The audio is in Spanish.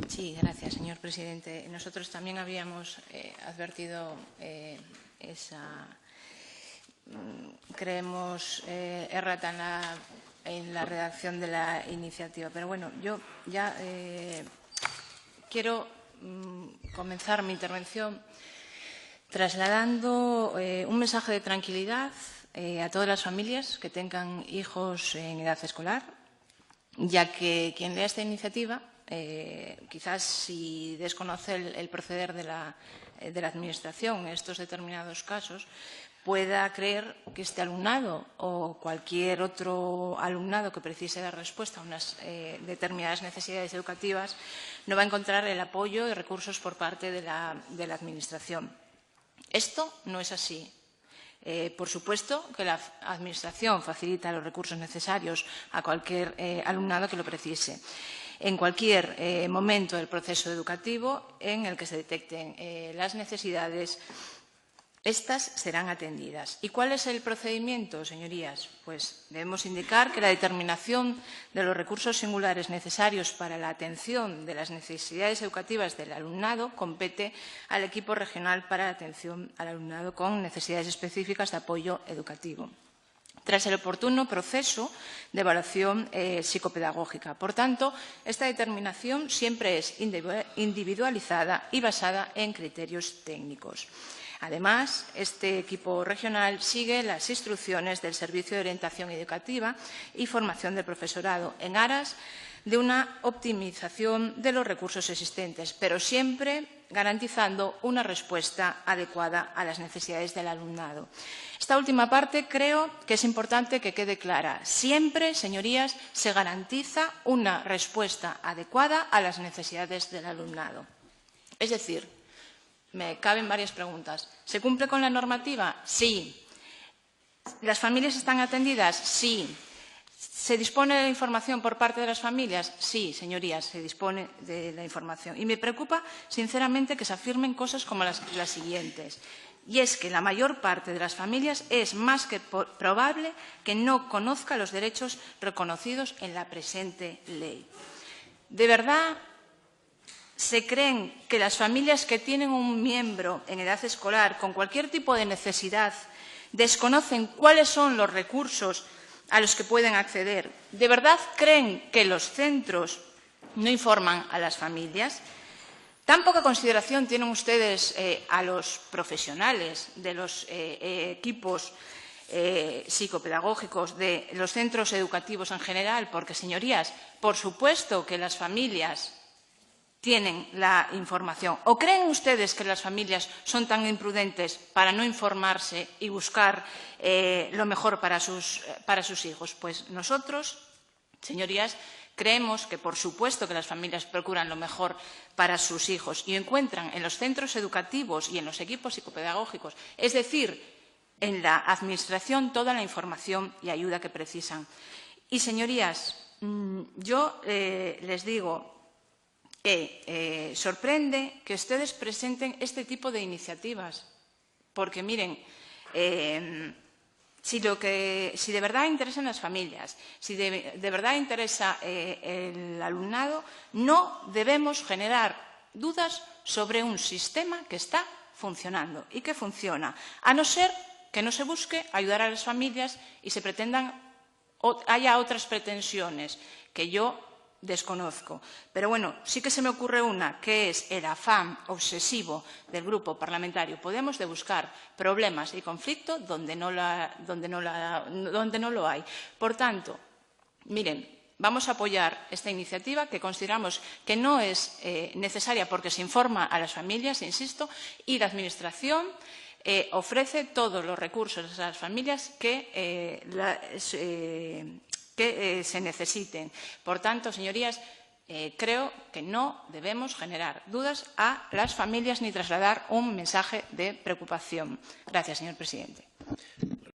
Sí, gracias, señor presidente. Nosotros también habíamos advertido creemos, errata en la redacción de la iniciativa. Pero bueno, yo ya quiero comenzar mi intervención trasladando un mensaje de tranquilidad a todas las familias que tengan hijos en edad escolar, ya que quien lea esta iniciativa, quizás si desconoce el proceder de la Administración en estos determinados casos, pueda creer que este alumnado o cualquier otro alumnado que precise dar respuesta a unas determinadas necesidades educativas no va a encontrar el apoyo y recursos por parte de la Administración. Esto no es así. Por supuesto que la Administración facilita los recursos necesarios a cualquier alumnado que lo precise. En cualquier momento del proceso educativo en el que se detecten las necesidades, estas serán atendidas. ¿Y cuál es el procedimiento, señorías? Pues debemos indicar que la determinación de los recursos singulares necesarios para la atención de las necesidades educativas del alumnado compete al equipo regional para la atención al alumnado con necesidades específicas de apoyo educativo, tras el oportuno proceso de evaluación psicopedagógica. Por tanto, esta determinación siempre es individualizada y basada en criterios técnicos. Además, este equipo regional sigue las instrucciones del Servicio de Orientación Educativa y Formación del Profesorado en aras de una optimización de los recursos existentes, pero siempre garantizando una respuesta adecuada a las necesidades del alumnado. Esta última parte creo que es importante que quede clara. Siempre, señorías, se garantiza una respuesta adecuada a las necesidades del alumnado. Es decir, me caben varias preguntas. ¿Se cumple con la normativa? Sí. ¿Las familias están atendidas? Sí. ¿Se dispone de la información por parte de las familias? Sí, señorías, se dispone de la información. Y me preocupa, sinceramente, que se afirmen cosas como las siguientes. Y es que la mayor parte de las familias es más que probable que no conozca los derechos reconocidos en la presente ley. ¿De verdad se creen que las familias que tienen un miembro en edad escolar con cualquier tipo de necesidad desconocen cuáles son los recursos a los que pueden acceder? ¿De verdad creen que los centros no informan a las familias? ¿Tan poca consideración tienen ustedes a los profesionales de los equipos psicopedagógicos, de los centros educativos en general? Porque, señorías, por supuesto que las familias tienen la información. ¿O creen ustedes que las familias son tan imprudentes para no informarse y buscar lo mejor para sus hijos? Pues nosotros, señorías, creemos que, por supuesto, que las familias procuran lo mejor para sus hijos y encuentran en los centros educativos y en los equipos psicopedagógicos, es decir, en la Administración, toda la información y ayuda que precisan. Y, señorías, yo les digo que sorprende que ustedes presenten este tipo de iniciativas, porque, miren, si de verdad interesan las familias, si de verdad interesa el alumnado, no debemos generar dudas sobre un sistema que está funcionando y que funciona, a no ser que no se busque ayudar a las familias y se pretendan o haya otras pretensiones que yo desconozco. Pero bueno, sí que se me ocurre una, que es el afán obsesivo del Grupo Parlamentario Podemos de buscar problemas y conflicto donde no lo hay. Por tanto, miren, vamos a apoyar esta iniciativa que consideramos que no es necesaria porque se informa a las familias, insisto, y la Administración ofrece todos los recursos a las familias que se necesiten. Por tanto, señorías, creo que no debemos generar dudas a las familias ni trasladar un mensaje de preocupación. Gracias, señor presidente.